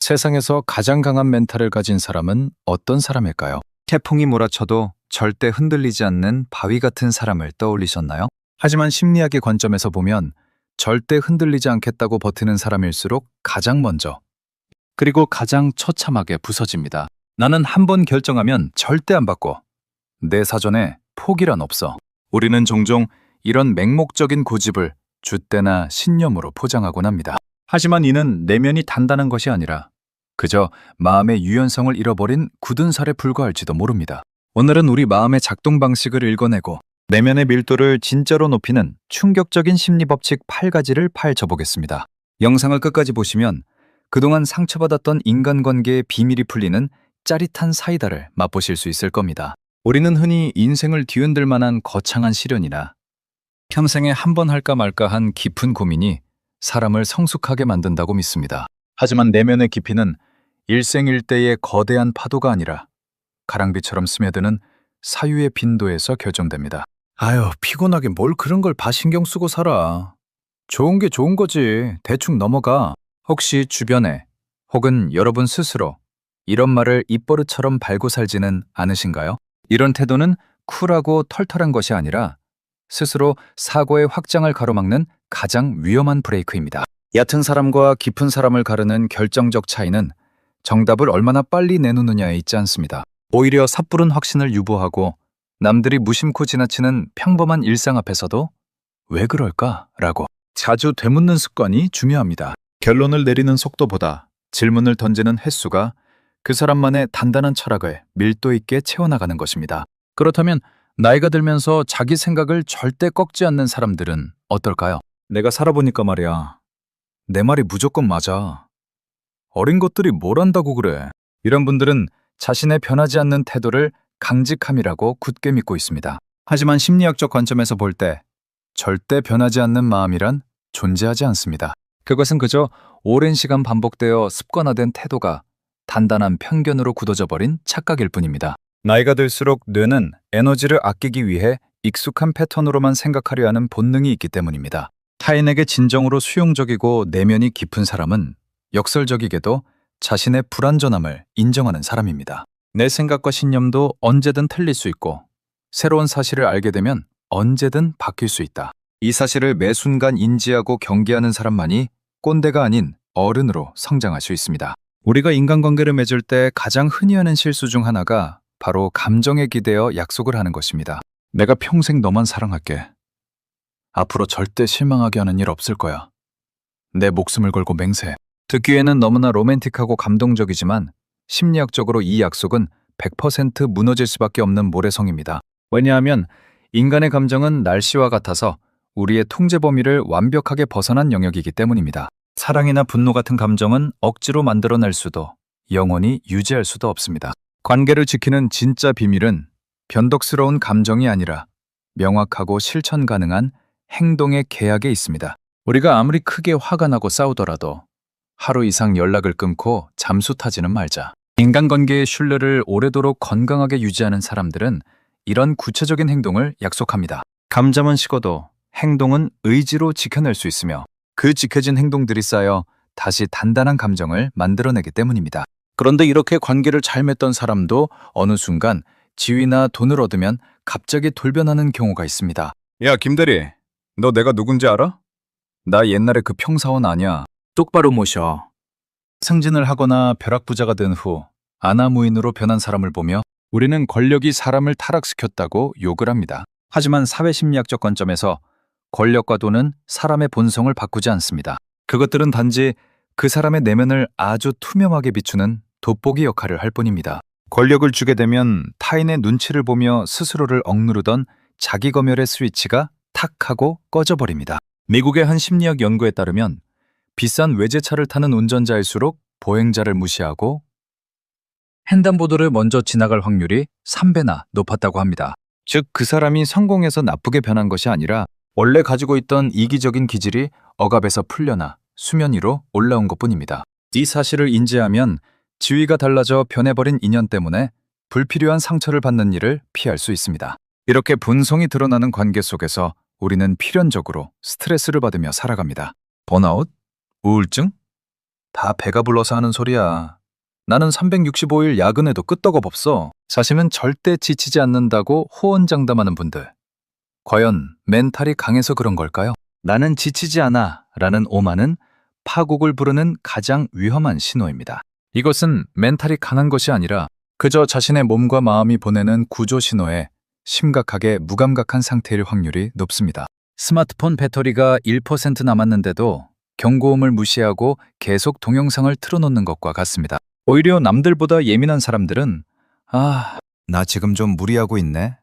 세상에서 가장 강한 멘탈을 가진 사람은 어떤 사람일까요? 태풍이 몰아쳐도 절대 흔들리지 않는 바위 같은 사람을 떠올리셨나요? 하지만 심리학의 관점에서 보면 절대 흔들리지 않겠다고 버티는 사람일수록 가장 먼저, 그리고 가장 처참하게 부서집니다. 나는 한 번 결정하면 절대 안 바꿔. 내 사전에 포기란 없어. 우리는 종종 이런 맹목적인 고집을 줏대나 신념으로 포장하곤 합니다. 하지만 이는 내면이 단단한 것이 아니라 그저 마음의 유연성을 잃어버린 굳은 살에 불과할지도 모릅니다. 오늘은 우리 마음의 작동 방식을 읽어내고 내면의 밀도를 진짜로 높이는 충격적인 심리법칙 8가지를 파헤쳐보겠습니다. 영상을 끝까지 보시면 그동안 상처받았던 인간관계의 비밀이 풀리는 짜릿한 사이다를 맛보실 수 있을 겁니다. 우리는 흔히 인생을 뒤흔들 만한 거창한 시련이나 평생에 한 번 할까 말까 한 깊은 고민이 사람을 성숙하게 만든다고 믿습니다. 하지만 내면의 깊이는 일생일대의 거대한 파도가 아니라 가랑비처럼 스며드는 사유의 빈도에서 결정됩니다. 아유, 피곤하게 뭘 그런 걸 봐 신경 쓰고 살아. 좋은 게 좋은 거지. 대충 넘어가. 혹시 주변에 혹은 여러분 스스로 이런 말을 입버릇처럼 발고 살지는 않으신가요? 이런 태도는 쿨하고 털털한 것이 아니라 스스로 사고의 확장을 가로막는 가장 위험한 브레이크입니다. 얕은 사람과 깊은 사람을 가르는 결정적 차이는 정답을 얼마나 빨리 내놓느냐에 있지 않습니다. 오히려 섣부른 확신을 유보하고 남들이 무심코 지나치는 평범한 일상 앞에서도 왜 그럴까라고 자주 되묻는 습관이 중요합니다. 결론을 내리는 속도보다 질문을 던지는 횟수가 그 사람만의 단단한 철학을 밀도 있게 채워나가는 것입니다. 그렇다면 나이가 들면서 자기 생각을 절대 꺾지 않는 사람들은 어떨까요? 내가 살아보니까 말이야. 내 말이 무조건 맞아. 어린 것들이 뭘 안다고 그래. 이런 분들은 자신의 변하지 않는 태도를 강직함이라고 굳게 믿고 있습니다. 하지만 심리학적 관점에서 볼 때 절대 변하지 않는 마음이란 존재하지 않습니다. 그것은 그저 오랜 시간 반복되어 습관화된 태도가 단단한 편견으로 굳어져 버린 착각일 뿐입니다. 나이가 들수록 뇌는 에너지를 아끼기 위해 익숙한 패턴으로만 생각하려 하는 본능이 있기 때문입니다. 타인에게 진정으로 수용적이고 내면이 깊은 사람은 역설적이게도 자신의 불완전함을 인정하는 사람입니다. 내 생각과 신념도 언제든 틀릴 수 있고 새로운 사실을 알게 되면 언제든 바뀔 수 있다. 이 사실을 매 순간 인지하고 경계하는 사람만이 꼰대가 아닌 어른으로 성장할 수 있습니다. 우리가 인간관계를 맺을 때 가장 흔히 하는 실수 중 하나가 바로 감정에 기대어 약속을 하는 것입니다. 내가 평생 너만 사랑할게. 앞으로 절대 실망하게 하는 일 없을 거야. 내 목숨을 걸고 맹세해. 듣기에는 너무나 로맨틱하고 감동적이지만 심리학적으로 이 약속은 100% 무너질 수밖에 없는 모래성입니다. 왜냐하면 인간의 감정은 날씨와 같아서 우리의 통제 범위를 완벽하게 벗어난 영역이기 때문입니다. 사랑이나 분노 같은 감정은 억지로 만들어낼 수도 영원히 유지할 수도 없습니다. 관계를 지키는 진짜 비밀은 변덕스러운 감정이 아니라 명확하고 실천 가능한 행동의 계약에 있습니다. 우리가 아무리 크게 화가 나고 싸우더라도 하루 이상 연락을 끊고 잠수 타지는 말자. 인간관계의 신뢰를 오래도록 건강하게 유지하는 사람들은 이런 구체적인 행동을 약속합니다. 감정은 식어도 행동은 의지로 지켜낼 수 있으며 그 지켜진 행동들이 쌓여 다시 단단한 감정을 만들어내기 때문입니다. 그런데 이렇게 관계를 잘 맺던 사람도 어느 순간 지위나 돈을 얻으면 갑자기 돌변하는 경우가 있습니다. 야, 김대리, 너 내가 누군지 알아? 나 옛날에 그 평사원 아니야. 똑바로 모셔. 승진을 하거나 벼락부자가 된 후 아나무인으로 변한 사람을 보며 우리는 권력이 사람을 타락시켰다고 욕을 합니다. 하지만 사회심리학적 관점에서 권력과 돈은 사람의 본성을 바꾸지 않습니다. 그것들은 단지 그 사람의 내면을 아주 투명하게 비추는 돋보기 역할을 할 뿐입니다. 권력을 주게 되면 타인의 눈치를 보며 스스로를 억누르던 자기검열의 스위치가 탁 하고 꺼져버립니다. 미국의 한 심리학 연구에 따르면 비싼 외제차를 타는 운전자일수록 보행자를 무시하고 횡단보도를 먼저 지나갈 확률이 3배나 높았다고 합니다. 즉, 그 사람이 성공해서 나쁘게 변한 것이 아니라 원래 가지고 있던 이기적인 기질이 억압에서 풀려나 수면 위로 올라온 것뿐입니다. 이 사실을 인지하면 지위가 달라져 변해버린 인연 때문에 불필요한 상처를 받는 일을 피할 수 있습니다. 이렇게 본성이 드러나는 관계 속에서 우리는 필연적으로 스트레스를 받으며 살아갑니다. 번아웃? 우울증? 다 배가 불러서 하는 소리야. 나는 365일 야근해도 끄떡 없어. 자신은 절대 지치지 않는다고 호언장담하는 분들. 과연 멘탈이 강해서 그런 걸까요? 나는 지치지 않아 라는 오만은 파국을 부르는 가장 위험한 신호입니다. 이것은 멘탈이 강한 것이 아니라 그저 자신의 몸과 마음이 보내는 구조 신호에 심각하게 무감각한 상태일 확률이 높습니다. 스마트폰 배터리가 1% 남았는데도 경고음을 무시하고 계속 동영상을 틀어놓는 것과 같습니다. 오히려 남들보다 예민한 사람들은 나 지금 좀 무리하고 있네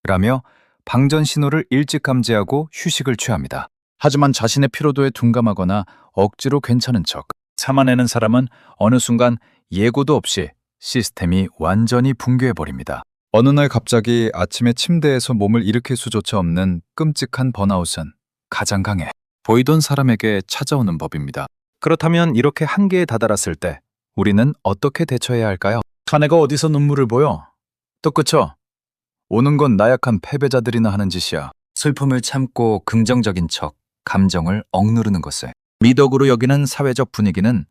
라며 방전 신호를 일찍 감지하고 휴식을 취합니다. 하지만 자신의 피로도에 둔감하거나 억지로 괜찮은 척 참아내는 사람은 어느 순간 예고도 없이 시스템이 완전히 붕괴해버립니다. 어느 날 갑자기 아침에 침대에서 몸을 일으킬 수조차 없는 끔찍한 번아웃은 가장 강해 보이던 사람에게 찾아오는 법입니다. 그렇다면 이렇게 한계에 다다랐을 때 우리는 어떻게 대처해야 할까요? 자네가 어디서 눈물을 보여? 또 그쳐? 오는 건 나약한 패배자들이나 하는 짓이야. 슬픔을 참고 긍정적인 척 감정을 억누르는 것을 미덕으로 여기는 사회적 분위기는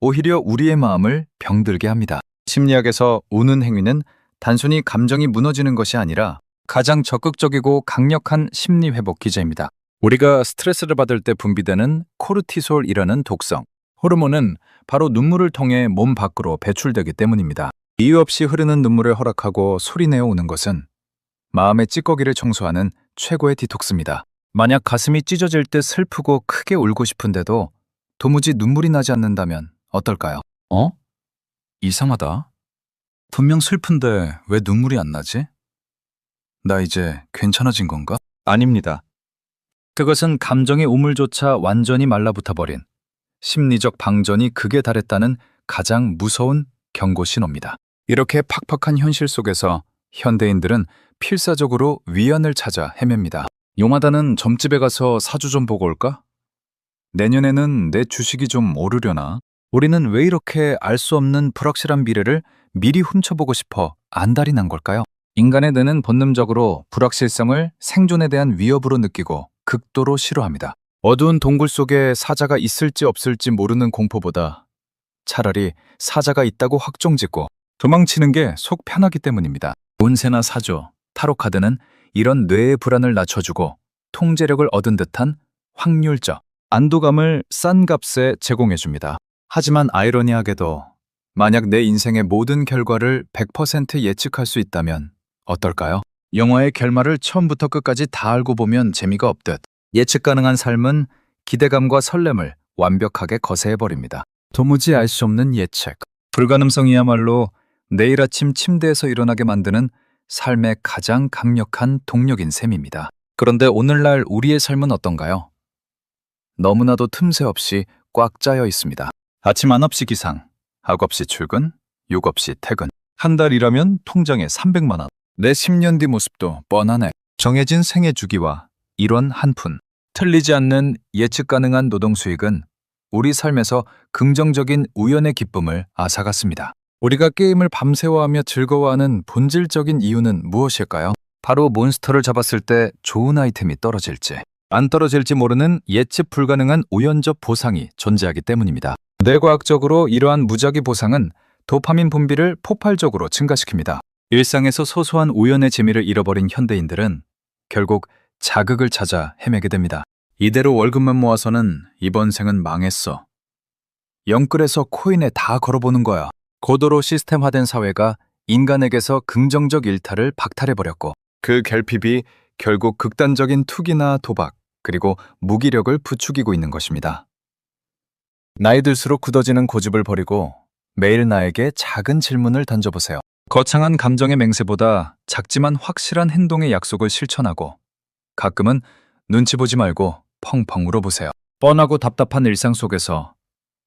오히려 우리의 마음을 병들게 합니다. 심리학에서 우는 행위는 단순히 감정이 무너지는 것이 아니라 가장 적극적이고 강력한 심리 회복 기제입니다. 우리가 스트레스를 받을 때 분비되는 코르티솔이라는 독성 호르몬은 바로 눈물을 통해 몸 밖으로 배출되기 때문입니다. 이유 없이 흐르는 눈물을 허락하고 소리내어 우는 것은 마음의 찌꺼기를 청소하는 최고의 디톡스입니다. 만약 가슴이 찢어질 때 슬프고 크게 울고 싶은데도 도무지 눈물이 나지 않는다면 어떨까요? 이상하다. 분명 슬픈데 왜 눈물이 안 나지? 나 이제 괜찮아진 건가? 아닙니다. 그것은 감정의 우물조차 완전히 말라붙어버린 심리적 방전이 극에 달했다는 가장 무서운 경고 신호입니다. 이렇게 팍팍한 현실 속에서 현대인들은 필사적으로 위안을 찾아 헤맵니다. 요마다는 점집에 가서 사주 좀 보고 올까? 내년에는 내 주식이 좀 오르려나? 우리는 왜 이렇게 알 수 없는 불확실한 미래를 미리 훔쳐보고 싶어 안달이 난 걸까요? 인간의 뇌는 본능적으로 불확실성을 생존에 대한 위협으로 느끼고 극도로 싫어합니다. 어두운 동굴 속에 사자가 있을지 없을지 모르는 공포보다 차라리 사자가 있다고 확정짓고 도망치는 게 속 편하기 때문입니다. 운세나 사조, 타로 카드는 이런 뇌의 불안을 낮춰주고 통제력을 얻은 듯한 확률적 안도감을 싼 값에 제공해줍니다. 하지만 아이러니하게도 만약 내 인생의 모든 결과를 100% 예측할 수 있다면 어떨까요? 영화의 결말을 처음부터 끝까지 다 알고 보면 재미가 없듯 예측 가능한 삶은 기대감과 설렘을 완벽하게 거세해버립니다. 도무지 알 수 없는 예측. 불가능성이야말로 내일 아침 침대에서 일어나게 만드는 삶의 가장 강력한 동력인 셈입니다. 그런데 오늘날 우리의 삶은 어떤가요? 너무나도 틈새 없이 꽉 짜여 있습니다. 아침 9시 기상, 9시 출근, 6시 퇴근. 한 달 일하면 통장에 300만 원. 내 10년 뒤 모습도 뻔하네. 정해진 생애 주기와 일원 한 푼. 틀리지 않는 예측 가능한 노동 수익은 우리 삶에서 긍정적인 우연의 기쁨을 앗아갔습니다. 우리가 게임을 밤새워하며 즐거워하는 본질적인 이유는 무엇일까요? 바로 몬스터를 잡았을 때 좋은 아이템이 떨어질지, 안 떨어질지 모르는 예측 불가능한 우연적 보상이 존재하기 때문입니다. 뇌과학적으로 이러한 무작위 보상은 도파민 분비를 폭발적으로 증가시킵니다. 일상에서 소소한 우연의 재미를 잃어버린 현대인들은 결국 자극을 찾아 헤매게 됩니다. 이대로 월급만 모아서는 이번 생은 망했어. 영끌에서 코인에 다 걸어보는 거야. 고도로 시스템화된 사회가 인간에게서 긍정적 일탈을 박탈해버렸고 그 결핍이 결국 극단적인 투기나 도박 그리고 무기력을 부추기고 있는 것입니다. 나이 들수록 굳어지는 고집을 버리고 매일 나에게 작은 질문을 던져보세요. 거창한 감정의 맹세보다 작지만 확실한 행동의 약속을 실천하고 가끔은 눈치 보지 말고 펑펑 울어보세요. 뻔하고 답답한 일상 속에서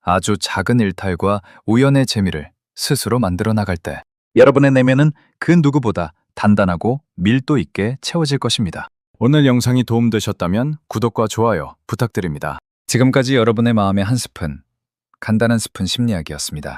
아주 작은 일탈과 우연의 재미를 스스로 만들어 나갈 때 여러분의 내면은 그 누구보다 단단하고 밀도 있게 채워질 것입니다. 오늘 영상이 도움되셨다면 구독과 좋아요 부탁드립니다. 지금까지 여러분의 마음의 한 스푼, 간단한 스푼 심리학이었습니다.